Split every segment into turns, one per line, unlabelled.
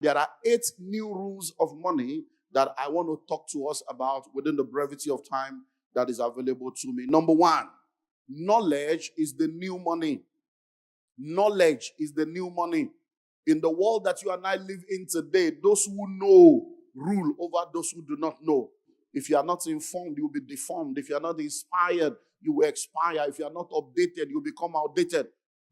There are 8 new rules of money that I want to talk to us about within the brevity of time that is available to me. Number 1, knowledge is the new money. Knowledge is the new money. In the world that you and I live in today, those who know rule over those who do not know. If you are not informed, you will be deformed. If you are not inspired, you will expire. If you are not updated, you will become outdated.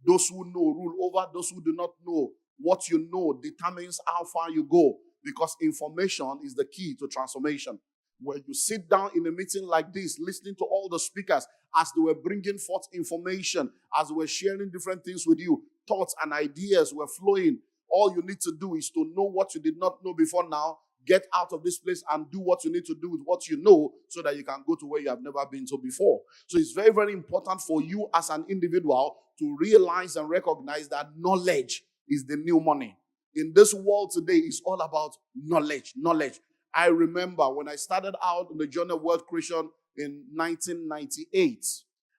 Those who know rule over those who do not know. What you know determines how far you go, because information is the key to transformation. When you sit down in a meeting like this, listening to all the speakers as they were bringing forth information, as they were sharing different things with you, thoughts and ideas were flowing. All you need to do is to know what you did not know before now, get out of this place and do what you need to do with what you know so that you can go to where you have never been to before. So it's very, very important for you as an individual to realize and recognize that knowledge is the new money. In this world today, it's all about knowledge. Knowledge. I remember when I started out in the journey of wealth creation in 1998.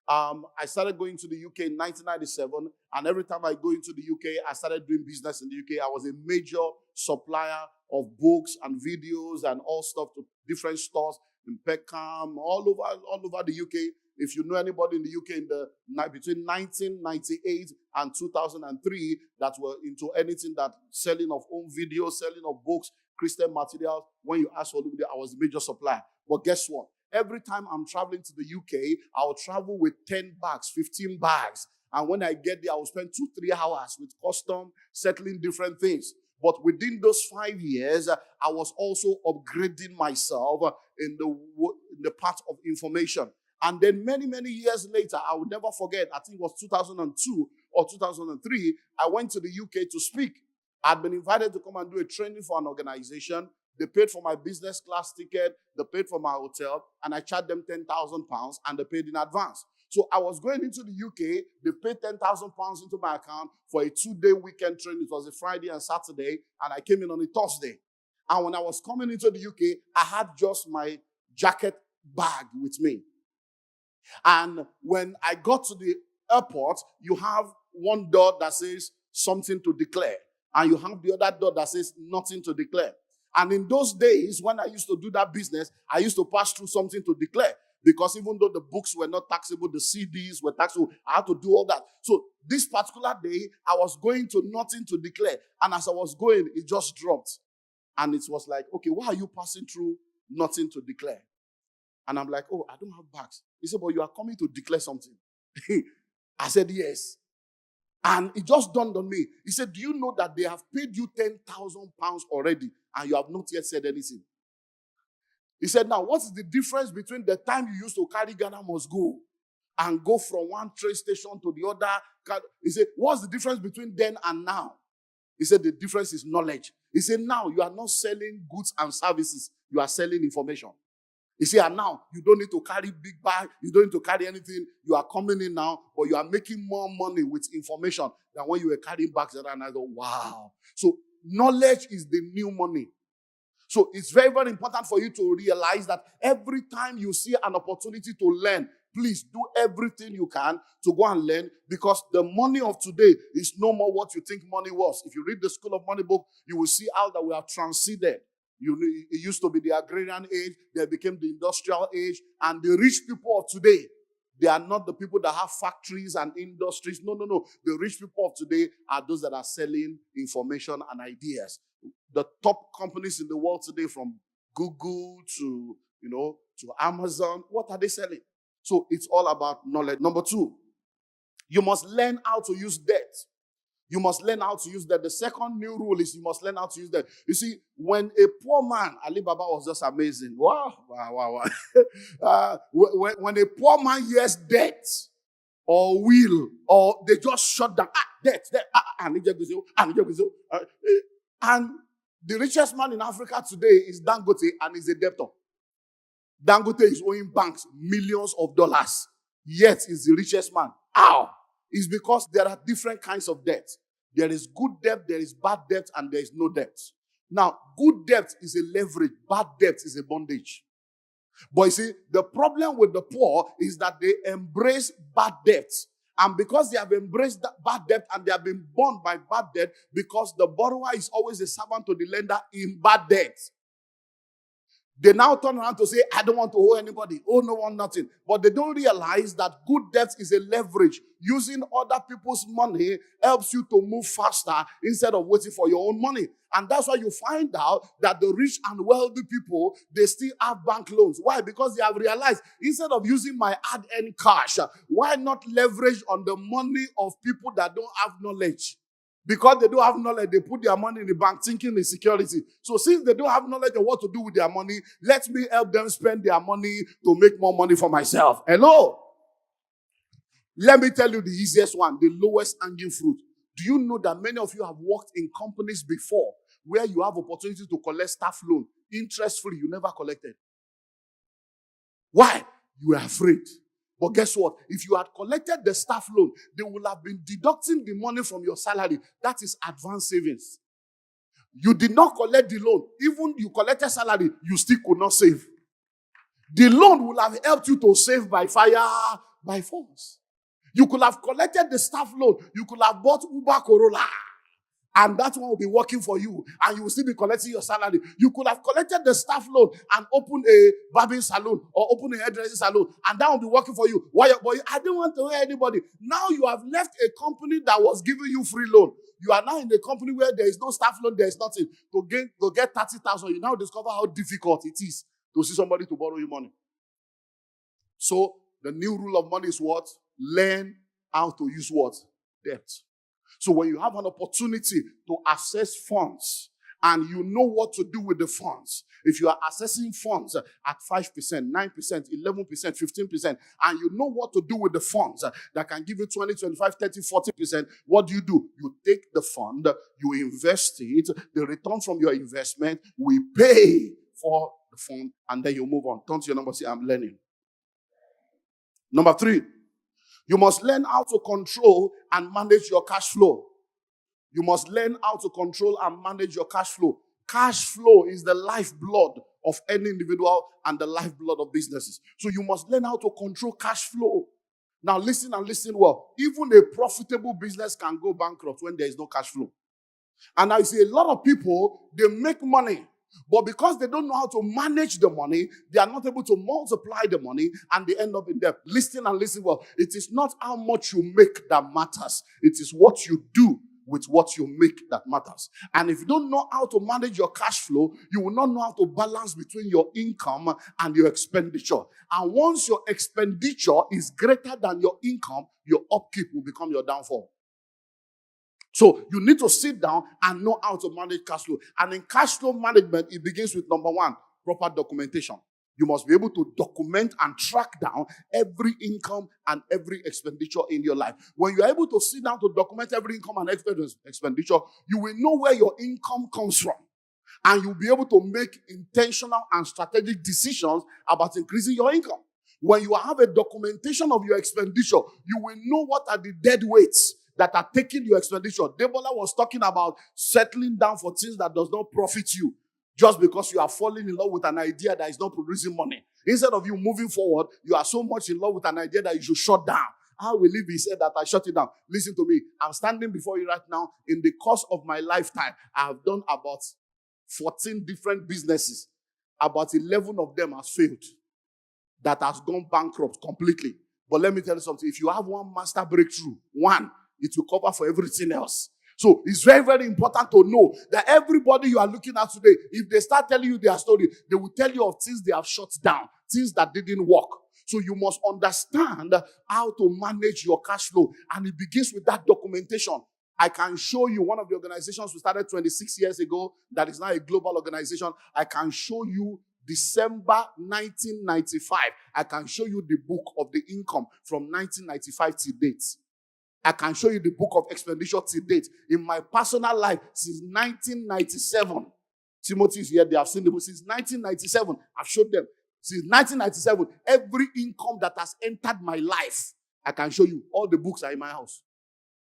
I started going to the UK in 1997, and every time I go into the UK, I started doing business in the UK. I was a major supplier of books and videos and all stuff to different stores in Peckham, all over the UK. If you know anybody in the UK in the between 1998 and 2003 that were into anything that selling of home videos, selling of books, Christian materials, when you ask for it, I was the major supplier. But guess what? Every time I'm traveling to the UK, I'll travel with 10 bags, 15 bags. And when I get there, I'll spend 2-3 hours with custom, settling different things. But within those 5 years, I was also upgrading myself in the part of information. And then many, many years later, I will never forget, I think it was 2002 or 2003, I went to the UK to speak. I'd been invited to come and do a training for an organization. They paid for my business class ticket, they paid for my hotel, and I charged them £10,000, and they paid in advance. So I was going into the UK, they paid £10,000 into my account for a 2-day weekend training. It was a Friday and Saturday, and I came in on a Thursday. And when I was coming into the UK, I had just my jacket bag with me. And when I got to the airport, you have one door that says something to declare, and you have the other door that says nothing to declare. And in those days, when I used to do that business, I used to pass through something to declare, because even though the books were not taxable, the CDs were taxable, I had to do all that. So this particular day, I was going to nothing to declare. And as I was going, it just dropped. And it was like, okay, why are you passing through nothing to declare? And I'm like, oh, I don't have bags. He said, but you are coming to declare something. I said, yes. And it just dawned on me. He said, do you know that they have paid you £10,000 already and you have not yet said anything? He said, now, what is the difference between the time you used to carry Ghana Must Go and go from one train station to the other? He said, what's the difference between then and now? He said, the difference is knowledge. He said, now you are not selling goods and services. You are selling information. You see, and now you don't need to carry big bag, you don't need to carry anything. You are coming in now, but you are making more money with information than when you were carrying bags. And I go, wow. So knowledge is the new money. So it's very, very important for you to realize that every time you see an opportunity to learn, please do everything you can to go and learn, because the money of today is no more what you think money was. If you read the School of Money book, you will see how that we have transcended. It used to be the agrarian age, then became the industrial age, and the rich people of today, they are not the people that have factories and industries. No. The rich people of today are those that are selling information and ideas. The top companies in the world today, from Google to Amazon, what are they selling? So it's all about knowledge. Number 2, you must learn how to use debt. You must learn how to use that. The second new rule is you must learn how to use that. You see, when a poor man, Ali Baba was just amazing. Wow. When a poor man hears debt or will, or they just shut down, debt, and the richest man in Africa today is Dangote, and he's a debtor. Dangote is owing banks millions of dollars, yet he's the richest man. How? Is because there are different kinds of debt. There is good debt, there is bad debt, and there is no debt. Now, good debt is a leverage, bad debt is a bondage. But you see, the problem with the poor is that they embrace bad debt And because they have embraced that bad debt and they have been born by bad debt, because the borrower is always a servant to the lender in bad debt, they now turn around to say, I don't want to owe anybody, owe no one nothing. But they don't realize that good debt is a leverage. Using other people's money helps you to move faster instead of waiting for your own money. And that's why you find out that the rich and wealthy people, they still have bank loans. Why? Because they have realized, instead of using my hard-earned cash, why not leverage on the money of people that don't have knowledge? Because they don't have knowledge, they put their money in the bank thinking it's security. So since they don't have knowledge of what to do with their money, let me help them spend their money to make more money for myself. Hello? Let me tell you the easiest one, the lowest hanging fruit. Do you know that many of you have worked in companies before where you have opportunity to collect staff loan, interest-free, you never collected? Why? You were afraid. But guess what? If you had collected the staff loan, they would have been deducting the money from your salary. That is advanced savings. You did not collect the loan. Even you collected salary, you still could not save. The loan would have helped you to save by fire, by force. You could have collected the staff loan. You could have bought Uber Corolla. And that one will be working for you. And you will still be collecting your salary. You could have collected the staff loan and opened a barbing salon or opened a hairdressing salon. And that will be working for you. Why? But I don't want to hear anybody. Now you have left a company that was giving you free loan. You are now in a company where there is no staff loan, there is nothing. To get 30,000, you now discover how difficult it is to see somebody to borrow you money. So the new rule of money is what? Learn how to use what? Debt. So when you have an opportunity to access funds and you know what to do with the funds, if you are accessing funds at 5%, 9%, 11%, 15%, and you know what to do with the funds that can give you 20, 25, 30, 40%, what do? You take the fund, you invest it, the return from your investment, we pay for the fund, and then you move on. Turn to your number, say, I'm learning. Number 3. You must learn how to control and manage your cash flow. You must learn how to control and manage your cash flow. Cash flow is the lifeblood of any individual and the lifeblood of businesses. So you must learn how to control cash flow. Now listen and listen well. Even a profitable business can go bankrupt when there is no cash flow. And I see a lot of people, they make money. But because they don't know how to manage the money, they are not able to multiply the money and they end up in debt. Listen and listen well. It is not how much you make that matters. It is what you do with what you make that matters. And if you don't know how to manage your cash flow, you will not know how to balance between your income and your expenditure. And once your expenditure is greater than your income, your upkeep will become your downfall. So you need to sit down and know how to manage cash flow. And in cash flow management, it begins with number 1, proper documentation. You must be able to document and track down every income and every expenditure in your life. When you're able to sit down to document every income and expenditure, you will know where your income comes from. And you'll be able to make intentional and strategic decisions about increasing your income. When you have a documentation of your expenditure, you will know what are the dead weights that are taking your expenditure. Debola was talking about settling down for things that does not profit you just because you are falling in love with an idea that is not producing money. Instead of you moving forward, you are so much in love with an idea that you should shut down. How will it be said that I shut it down? Listen to me. I'm standing before you right now. In the course of my lifetime, I have done about 14 different businesses. About 11 of them has failed. That has gone bankrupt completely. But let me tell you something. If you have one master breakthrough, it will cover for everything else. So it's very, very important to know that everybody you are looking at today, if they start telling you their story, they will tell you of things they have shut down, things that didn't work. So you must understand how to manage your cash flow. And it begins with that documentation. I can show you one of the organizations we started 26 years ago that is now a global organization. I can show you December 1995. I can show you the book of the income from 1995 to date. I can show you the book of expenditure to date. In my personal life, since 1997, Timothy is here, they have seen the book. Since 1997, I've showed them. Since 1997, every income that has entered my life, I can show you. All the books are in my house.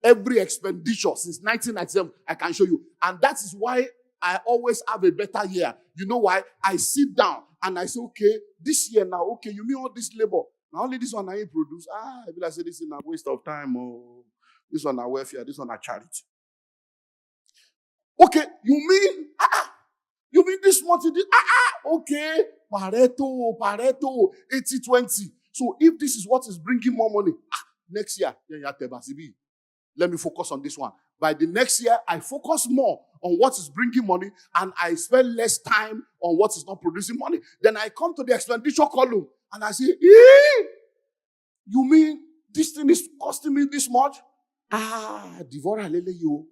Every expenditure since 1997, I can show you. And that is why I always have a better year. You know why? I sit down and I say, okay, this year now, okay, you mean all this labor. Now only this one I produce. I be like say this is a waste of time. Oh, this one a welfare, this one a charity. Okay, you mean this much? Okay, Pareto, 80-20. So if this is what is bringing more money, next year, let me focus on this one. By the next year, I focus more on what is bringing money and I spend less time on what is not producing money. Then I come to the expenditure column and I say, you mean this thing is costing me this much? Devourer, lele you.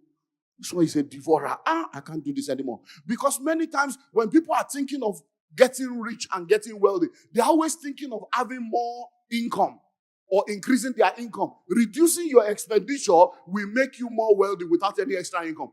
So he said, devourer, I can't do this anymore. Because many times when people are thinking of getting rich and getting wealthy, they're always thinking of having more income or increasing their income. Reducing your expenditure will make you more wealthy without any extra income.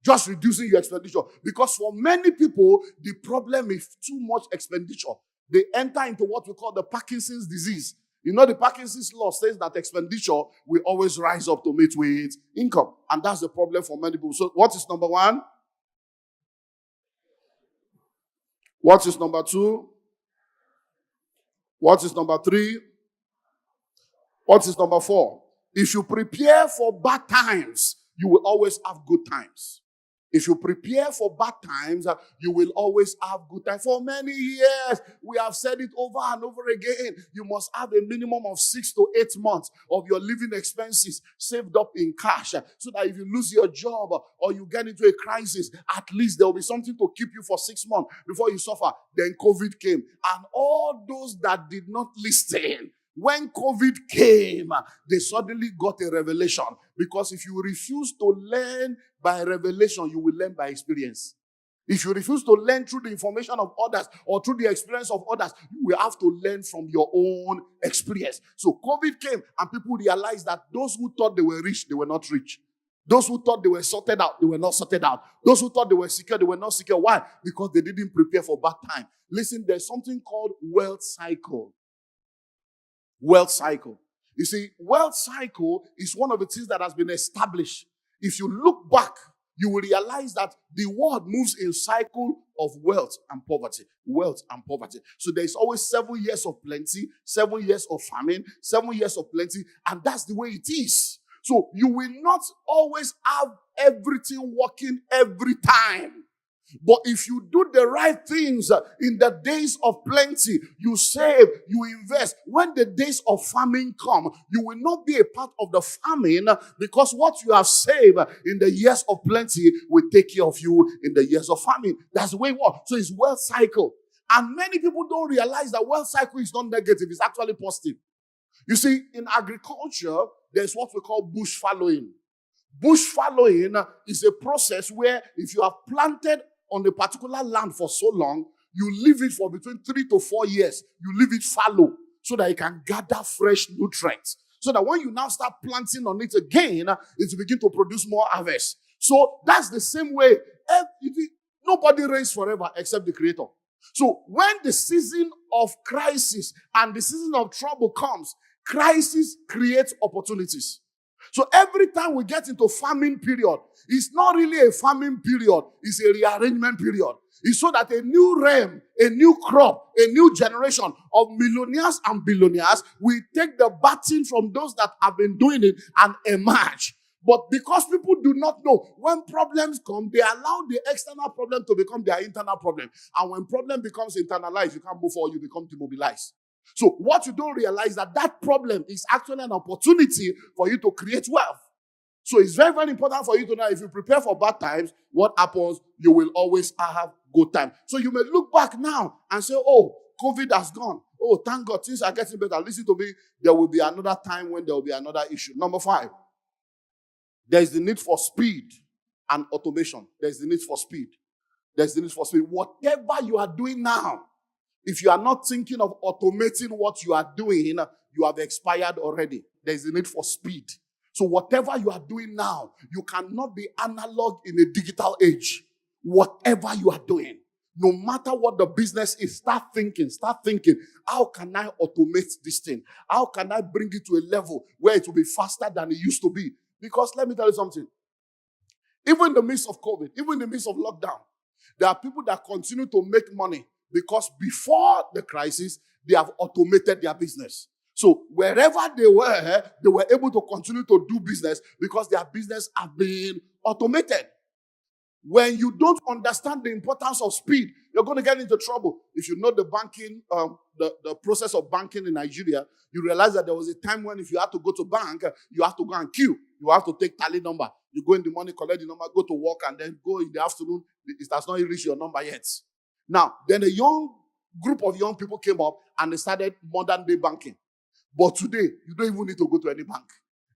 Just reducing your expenditure. Because for many people, the problem is too much expenditure. They enter into what we call the Parkinson's disease. You know, the Parkinson's law says that expenditure will always rise up to meet with income. And that's the problem for many people. So what is number one? What is number two? What is number three? What is number four? If you prepare for bad times, you will always have good times. If you prepare for bad times, you will always have good times. For many years, we have said it over and over again. You must have a minimum of 6 to 8 months of your living expenses saved up in cash, so that if you lose your job or you get into a crisis, at least there will be something to keep you for 6 months before you suffer. Then COVID came. And all those that did not listen, when COVID came, they suddenly got a revelation. Because if you refuse to learn by revelation, you will learn by experience. If you refuse to learn through the information of others or through the experience of others, you will have to learn from your own experience. So COVID came and people realized that those who thought they were rich, they were not rich. Those who thought they were sorted out, they were not sorted out. Those who thought they were secure, they were not secure. Why? Because they didn't prepare for bad time. Listen, there's something called wealth cycle. Wealth cycle. You see, wealth cycle is one of the things that has been established. If you look back, you will realize that the world moves in cycle of wealth and poverty. Wealth and poverty. So there is always 7 years of plenty, 7 years of famine, 7 years of plenty, and that's the way it is. So you will not always have everything working every time. But if you do the right things in the days of plenty, you save, you invest. When the days of famine come, you will not be a part of the famine, because what you have saved in the years of plenty will take care of you in the years of famine. That's the way it works. So it's wealth cycle. And many people don't realize that wealth cycle is not negative. It's actually positive. You see, in agriculture, there's what we call bush fallowing. Bush fallowing is a process where if you have planted on a particular land for so long, you leave it for between 3 to 4 years. You leave it fallow so that it can gather fresh nutrients. So that when you now start planting on it again, it will begin to produce more harvest. So that's the same way. Nobody reigns forever except the Creator. So when the season of crisis and the season of trouble comes, crisis creates opportunities. So every time we get into famine period, it's not really a famine period, it's a rearrangement period. It's so that a new realm, a new crop, a new generation of millionaires and billionaires will take the baton from those that have been doing it and emerge. But because people do not know, when problems come, they allow the external problem to become their internal problem. And when problem becomes internalized, you can't move forward, you become demobilized. So what you don't realize that problem is actually an opportunity for you to create wealth. So it's very, very important for you to know, if you prepare for bad times, what happens? You will always have good time. So you may look back now and say, oh, COVID has gone. Oh, thank God, things are getting better. Listen to me, there will be another time when there will be another issue. Number 5, there's the need for speed and automation. There's the need for speed. There's the need for speed. Whatever you are doing now, if you are not thinking of automating what you are doing, you have expired already. There's a need for speed. So whatever you are doing now, you cannot be analog in a digital age. Whatever you are doing, no matter what the business is, start thinking, how can I automate this thing? How can I bring it to a level where it will be faster than it used to be? Because let me tell you something. Even in the midst of COVID, even in the midst of lockdown, there are people that continue to make money Because before the crisis, they have automated their business. So wherever they were able to continue to do business because their business have been automated. When you don't understand the importance of speed, you're going to get into trouble. If you know the banking, the process of banking in Nigeria, you realize that there was a time when if you had to go to bank, you have to go and queue. You have to take tally number. You go in the morning, collect the number, go to work, and then go in the afternoon. It has not reached your number yet. Now, then a group of young people came up and they started modern day banking. But today, you don't even need to go to any bank.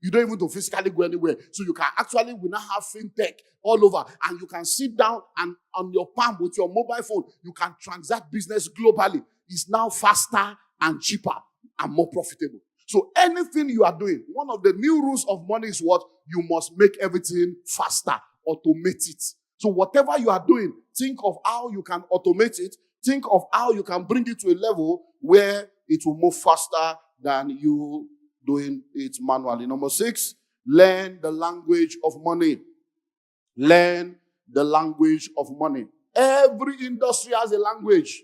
You don't even need to physically go anywhere. So you can actually, we now have fintech all over. And you can sit down and on your palm with your mobile phone, you can transact business globally. It's now faster and cheaper and more profitable. So anything you are doing, one of the new rules of money is what? You must make everything faster, automate it. So whatever you are doing, think of how you can automate it. Think of how you can bring it to a level where it will move faster than you doing it manually. Number 6, learn the language of money. Learn the language of money. Every industry has a language.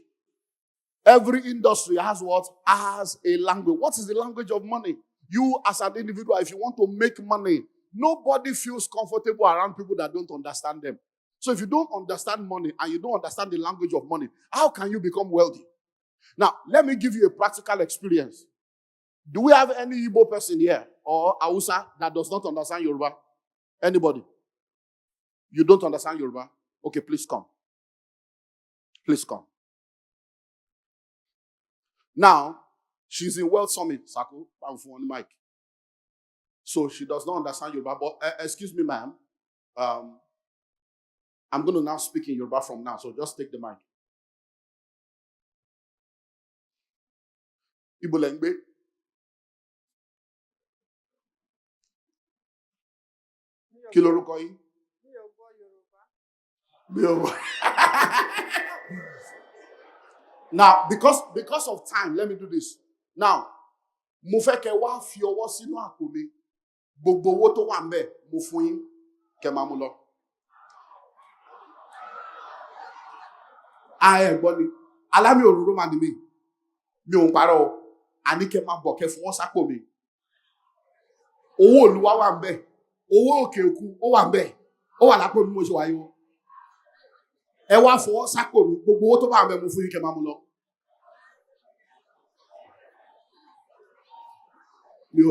Every industry has what? Has a language. What is the language of money? You as an individual, if you want to make money, nobody feels comfortable around people that don't understand them. So if you don't understand money and you don't understand the language of money, how can you become wealthy? Now, let me give you a practical experience. Do we have any Igbo person here or Hausa that does not understand Yoruba? Anybody? You don't understand Yoruba? Okay, please come. Please come. Now, she's in World Summit, Sako, I'm on the mic. So she does not understand Yoruba, but excuse me, ma'am. I'm going to now speak in Yoruba from now, so just take the mic. Igbo lengbe. Kí lorúkọ yín? Mi ò gbọ́ Yorùbá. Now, because of time, let me do this. Now, mo fẹ́ kẹ́ wá fi ọwọ́ sínú àpò mi. Gbogbo owó tó wà ńbẹ̀, mo fún yín, kẹ́ máa mú lọ. Ẹ̀gbọ́n ni, alámì òróró mà ni mí. Mi ò ń parọ́ o. Àní kẹ́ máa bọ̀ kẹ́ fún wọn sápò mi. Owó Olúwa wà ńbẹ̀. Owó òkè òkun ó wà ńbẹ̀. Ó wà lápò mi mo ṣe wáyé o. Ẹ wá fọwọ́ sápò mi. Gbogbo owó tó wà ńbẹ̀ mo fún yín kẹ́ máa mú lọ. Mi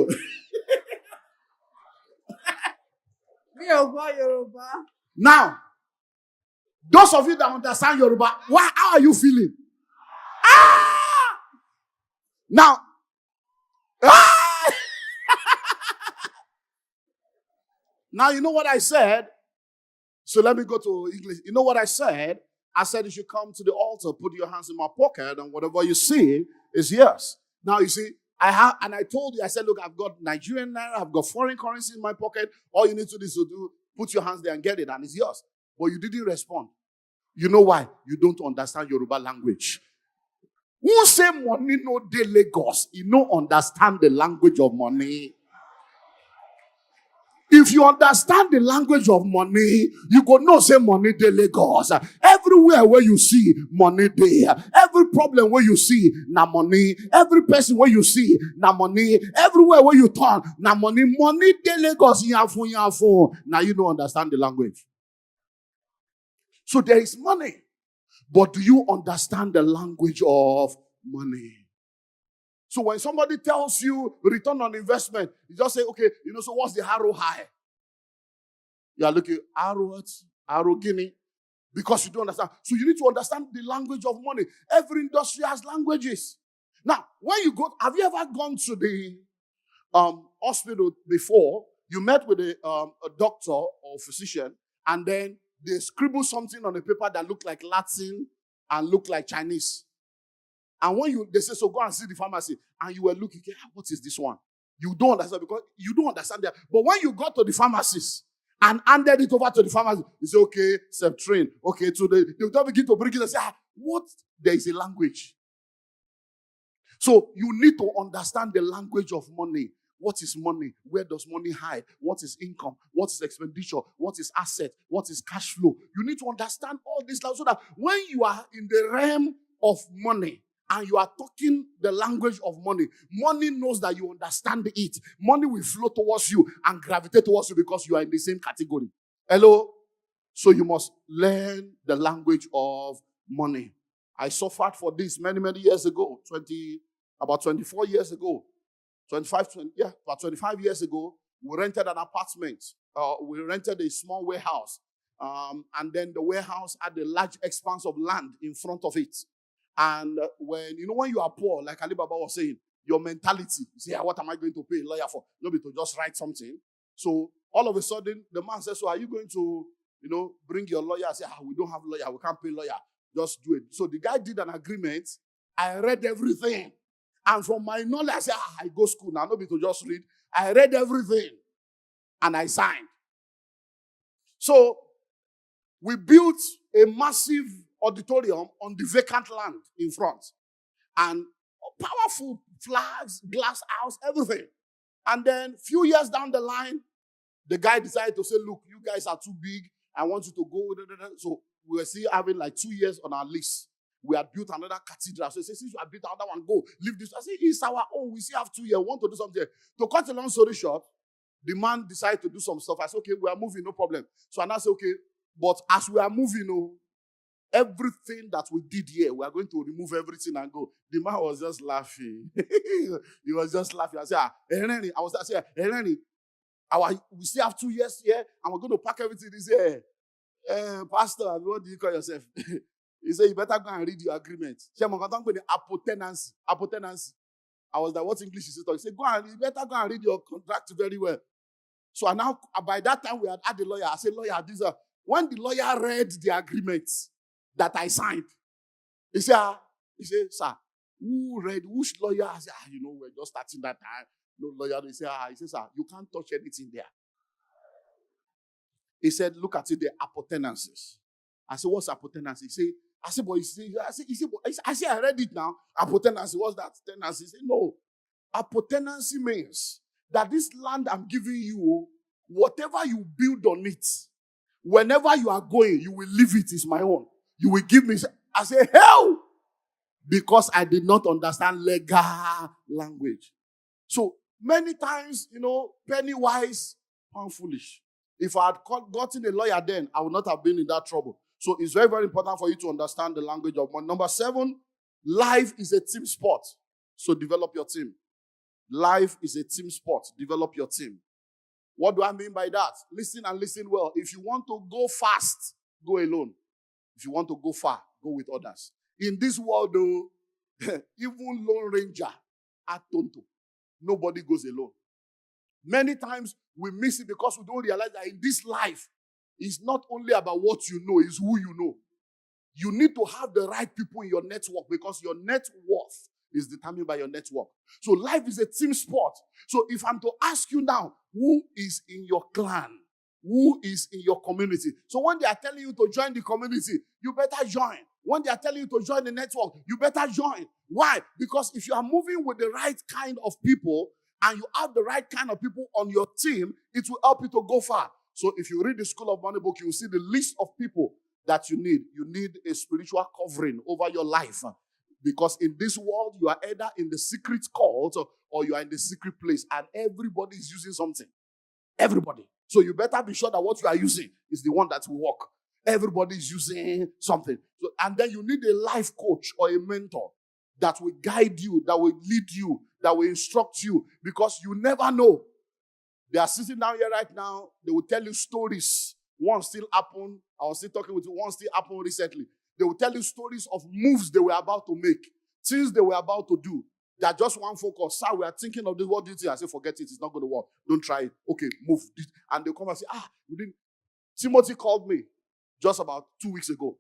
ò gbọ́ Yorùbá. Now, those of you that understand Yoruba, how are you feeling? Now, now you know what I said. So let me go to English. You know what I said? I said you should come to the altar, put your hands in my pocket, and whatever you see is yours. Now you see, I told you, I said, look, I've got Nigerian naira, I've got foreign currency in my pocket. All you need to do is to put your hands there and get it, and it's yours. But you didn't respond. You know why? You don't understand Yoruba language. Who say money no dey Lagos? You don't understand the language of money. If you understand the language of money, you go know say money dey Lagos. Everywhere where you see money there. Every problem where you see na money. Every person where you see na money. Everywhere where you turn na money. Money dey Lagos. Yafun. Now you don't understand the language. So there is money. But do you understand the language of money? So when somebody tells you return on investment, you just say, okay, so what's the ROI? You are looking, ROI, Guinea, because you don't understand. So you need to understand the language of money. Every industry has languages. Now, when you go, have you ever gone to the hospital before? You met with a doctor or physician, and then they scribble something on a paper that looked like Latin and looked like Chinese. And when they say, so go and see the pharmacy, and you were looking, what is this one? You don't understand because you don't understand that. But when you got to the pharmacist and handed it over to the pharmacist, you say, okay, Septrin, okay, they'll begin to bring it and say, what? There is a language. So you need to understand the language of money. What is money? Where does money hide? What is income? What is expenditure? What is asset? What is cash flow? You need to understand all this so that when you are in the realm of money, and you are talking the language of money, money knows that you understand it. Money will flow towards you and gravitate towards you because you are in the same category. Hello? So you must learn the language of money. I suffered for this many, many years ago, about 24 years ago, about 25 years ago. We rented an apartment. We rented a small warehouse. And then the warehouse had a large expanse of land in front of it. And when you are poor, like Ali Baba was saying, your mentality, you say, what am I going to pay a lawyer for? Nobody to just write something. So all of a sudden, the man says, so are you going to, bring your lawyer? I say, we don't have lawyer. We can't pay lawyer. Just do it. So the guy did an agreement. I read everything. And from my knowledge, I said, I go school now. Nobody to just read. I read everything. And I signed. So we built a massive auditorium on the vacant land in front. And powerful flags, glass house, everything. And then a few years down the line, the guy decided to say, look, you guys are too big. I want you to go. So we were still having like 2 years on our lease. We had built another cathedral. So he said, since you have built another one, go. Leave this. I said, it's our own. We still have 2 years. We want to do something. To cut a long story short, the man decided to do some stuff. I said, okay, we are moving, no problem. So I now said, okay, but as we are moving, everything that we did here, we are going to remove everything and go. The man was just laughing. He was just laughing. I said, Henry, we still have 2 years here, and we're going to pack everything this year. Pastor, what do you call yourself? He said, you better go and read your agreement. Apotenancy. I was like, what English is it? He said, you better go and read your contract very well. So now, by that time, we had the lawyer. I said, lawyer, when the lawyer read the agreement that I signed, he said, sir, which lawyer? I said, we're just starting that time. No lawyer. He said, sir, you can't touch anything there. He said, look at it, the apotenances. I said, what's apotenancy? I said, I read it now. Apotenancy, what's that? Tenancy. He said, no. Apotenancy means that this land I'm giving you, whatever you build on it, whenever you are going, you will leave it. It's my own. You will give me. I say, hell! Because I did not understand legal language. So many times, penny wise, pound foolish. If I had gotten a lawyer then, I would not have been in that trouble. So it's very, very important for you to understand the language of money. Number 7, life is a team sport. So develop your team. Life is a team sport. Develop your team. What do I mean by that? Listen and listen well. If you want to go fast, go alone. If you want to go far, go with others. In this world, though, even Lone Ranger at Tonto, nobody goes alone. Many times we miss it because we don't realize that in this life, it's not only about what you know, it's who you know. You need to have the right people in your network because your net worth is determined by your network. So life is a team sport. So if I'm to ask you now, who is in your clan? Who is in your community? So when they are telling you to join the community, you better join. When they are telling you to join the network, you better join. Why? Because if you are moving with the right kind of people and you have the right kind of people on your team, it will help you to go far. So if you read the School of Money book, you will see the list of people that you need. You need a spiritual covering over your life. Because in this world, you are either in the secret cult or you are in the secret place. And everybody is using something. Everybody. So you better be sure that what you are using is the one that will work. Everybody is using something. So, and then you need a life coach or a mentor that will guide you, that will lead you, that will instruct you. Because you never know. They are sitting down here right now. They will tell you stories. One still happened. I was still talking with you. One still happened recently. They will tell you stories of moves they were about to make. Things they were about to do. They are just one focus. Sir, we are thinking of this. What do you think? I say, forget it. It's not going to work. Don't try it. Okay, move. And they'll come and say, we didn't. Timothy called me just about 2 weeks ago.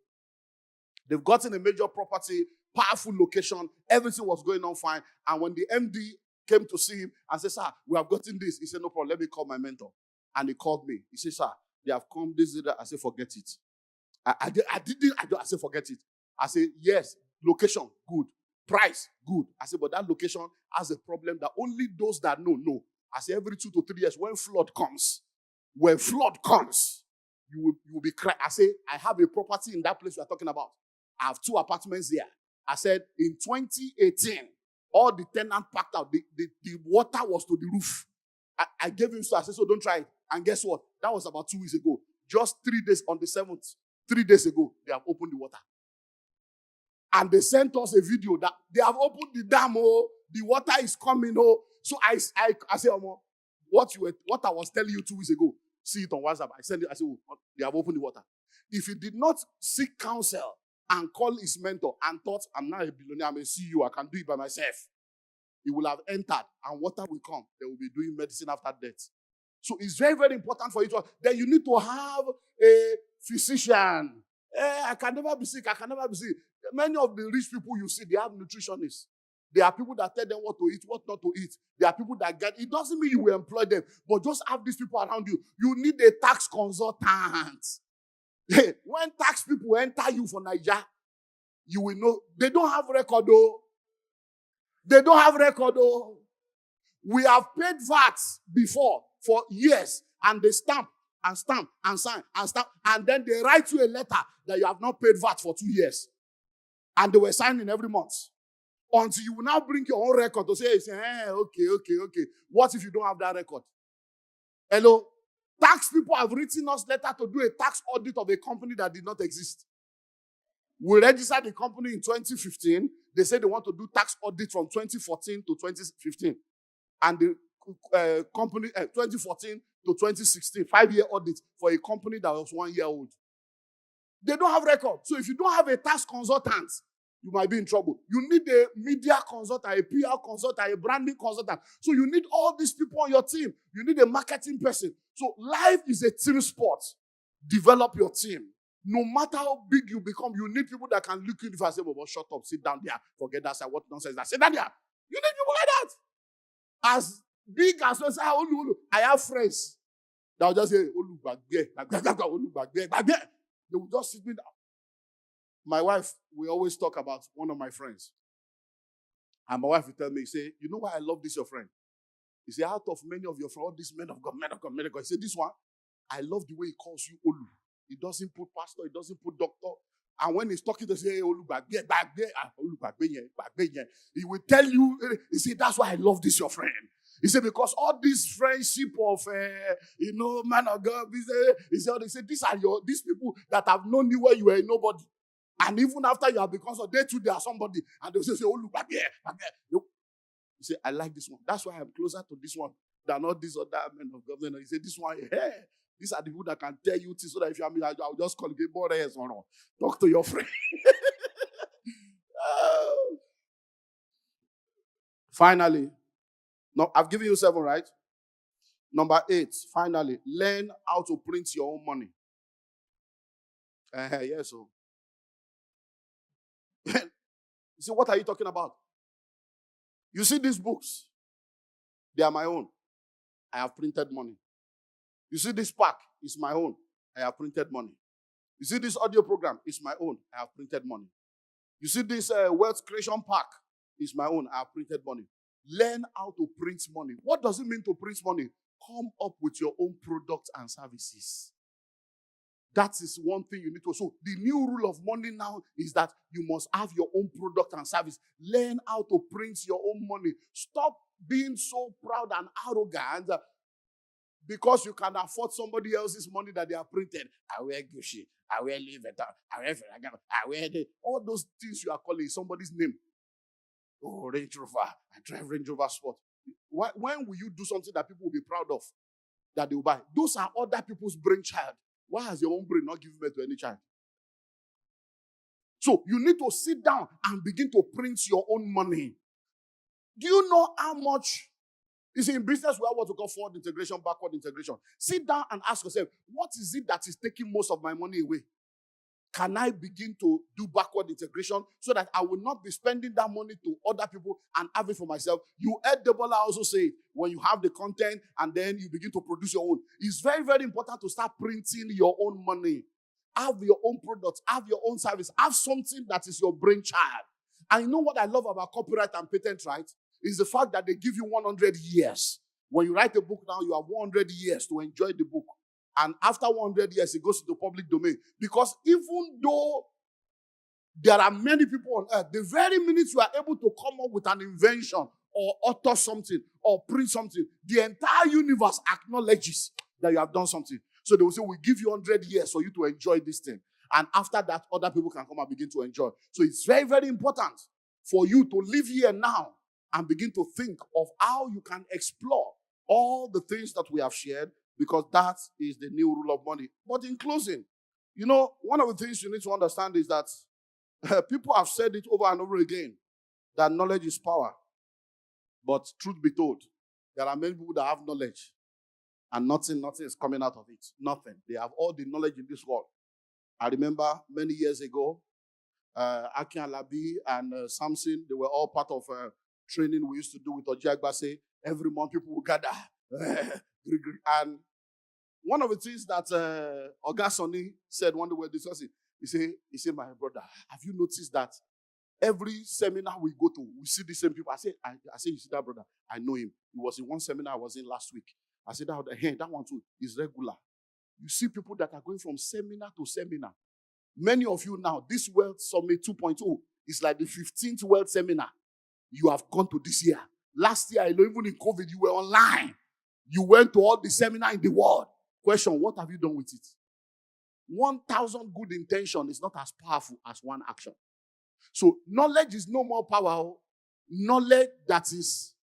They've gotten a major property, powerful location. Everything was going on fine. And when the MD came to see him and said, sir, we have gotten this. He said, no problem. Let me call my mentor. And he called me. He said, sir, they have come this, that. I said, forget it. I said, forget it. I said, yes, location, good. Price, good. I said, but that location has a problem that only those that know. I said, every 2 to 3 years, when flood comes, you will be crying. I say, I have a property in that place we are talking about. I have 2 apartments there. I said, in 2018, all the tenants packed out. The water was to the roof. I gave him, so I said, so don't try it. And guess what? That was about 2 weeks ago. Just 3 days on the 7th, 3 days ago, they have opened the water. And they sent us a video that they have opened the dam. Oh, the water is coming. Oh, so I said, what I was telling you 2 weeks ago, see it on WhatsApp. I sent it. I said, oh, they have opened the water. If he did not seek counsel and call his mentor and thought, I'm not a billionaire, I'm a CEO, I can do it by myself, he will have entered and water will come. They will be doing medicine after death. So it's very, very important for you to. Then you need to have a physician. I can never be sick. I can never be sick. Many of the rich people you see, they have nutritionists. There are people that tell them what to eat, what not to eat. There are people that get. It doesn't mean you will employ them, but just have these people around you. You need a tax consultant. When tax people enter you for Nigeria, you will know they don't have record though. They don't have record though. We have paid VAT before for years, and they stamp and stamp and sign and stamp, and then they write you a letter that you have not paid VAT for 2 years. And they were signing every month. Until you will now bring your own record to say, okay. What if you don't have that record? Hello? Tax people have written us letter to do a tax audit of a company that did not exist. We registered the company in 2015. They said they want to do tax audit from 2014 to 2015. And the company, 2014 to 2016, 5-year audit for a company that was 1 year old. They don't have record. So if you don't have a tax consultant, you might be in trouble. You need a media consultant, a PR consultant, a branding consultant. So you need all these people on your team. You need a marketing person. So life is a team sport. Develop your team. No matter how big you become, you need people that can look at you and say, well, shut up, sit down there, forget that, what nonsense that. Sit down there. You need people like that. As big as well, say, I have friends that will just say, they will just sit me down. My wife, we always talk about one of my friends. And my wife will tell me, say, you know why I love this your friend? He said, out of many of your friends, all these men of God, he said, this one, I love the way he calls you Olu. He doesn't put pastor, he doesn't put doctor. And when he's talking to say, hey, Olu, he will tell you, he said, that's why I love this your friend. He said, because all this friendship of, man of God, he said, these people that have known you when you were nobody. And even after you have become so, they too, they are somebody. And they'll say, oh, look back here. He said, I like this one. That's why I'm closer to this one than all these other men of God. He said, this one, hey, these are the people that can tell you things so that if you have me, I'll just call you, talk to your friend. Finally, no, I've given you 7, right? Number 8, finally, learn how to print your own money. Yes, so. You see, what are you talking about? You see these books, they are my own. I have printed money. You see this pack, it's my own. I have printed money. You see this audio program, it's my own. I have printed money. You see this wealth creation pack, it's my own. I have printed money. Learn how to print money. What does it mean to print money? Come up with your own products and services. That is one thing you need to. So the new rule of money now is that you must have your own product and service. Learn how to print your own money. Stop being so proud and arrogant because you can afford somebody else's money that they are printed. I wear Gucci. I wear Louis Vuitton. I wear Ferragamo. I wear all those things you are calling somebody's name. Oh, Range Rover. I drive Range Rover Sport. When will you do something that people will be proud of that they will buy? Those are other people's brainchild. Why has your own brain not given birth to any child? So you need to sit down and begin to print your own money. Do you know how much? You see, in business, we have what we call forward integration, backward integration. Sit down and ask yourself, what is it that is taking most of my money away? Can I begin to do backward integration so that I will not be spending that money to other people and have it for myself? You heard Debola also say, when you have the content and then you begin to produce your own, it's very, very important to start printing your own money. Have your own products, have your own service, have something that is your brainchild. And you know what I love about copyright and patent rights? Is the fact that they give you 100 years. When you write a book now, you have 100 years to enjoy the book. And after 100 years, it goes to the public domain. Because even though There are many people on earth. The very minute you are able to come up with an invention or utter something or print something, the entire universe acknowledges that you have done something. So they will say, we give you 100 years for you to enjoy this thing. And after that, other people can come and begin to enjoy. So it's very, very important for you to live here now and begin to think of how you can explore all the things that we have shared, because that is the new rule of money. But in closing, one of the things you need to understand is that people have said it over and over again, that knowledge is power. But truth be told, there are many people that have knowledge and nothing is coming out of it. Nothing. They have all the knowledge in this world. I remember many years ago, Akin Alabi and Samson, they were all part of training we used to do with Ojiagbase. Every month people would gather. And one of the things that Ogasoni said when they were discussing, he said, my brother, have you noticed that every seminar we go to, we see the same people? I said, you see that brother? I know him. He was in one seminar I was in last week. I said, that one too is regular. You see people that are going from seminar to seminar. Many of you now, this World Summit 2.0 is like the 15th World Seminar you have gone to this year. Last year, even in COVID, you were online. You went to all the seminar in the world. Question, what have you done with it? 1,000 good intention is not as powerful as one action. So knowledge is no more powerful. Knowledge that is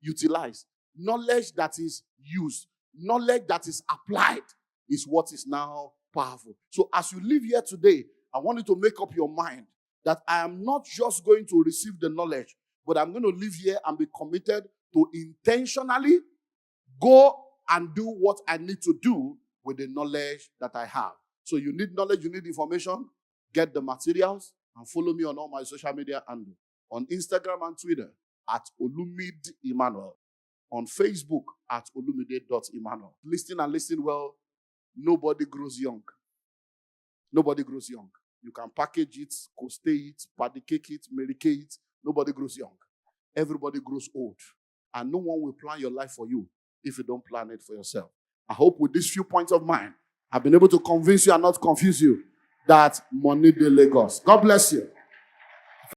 utilized, knowledge that is used, knowledge that is applied is what is now powerful. So as you live here today, I want you to make up your mind that I am not just going to receive the knowledge, but I'm going to live here and be committed to intentionally go and do what I need to do with the knowledge that I have. So you need knowledge, you need information, get the materials, and follow me on all my social media handles. On Instagram and Twitter at Olumide Emmanuel. On Facebook at olumide.emmanuel. Listen and listen well. Nobody grows young. Nobody grows young. You can package it, costate it, pancake it, medicate it. Nobody grows young. Everybody grows old. And no one will plan your life for you if you don't plan it for yourself. I hope with these few points of mine, I've been able to convince you and not confuse you that money dey Lagos. God bless you.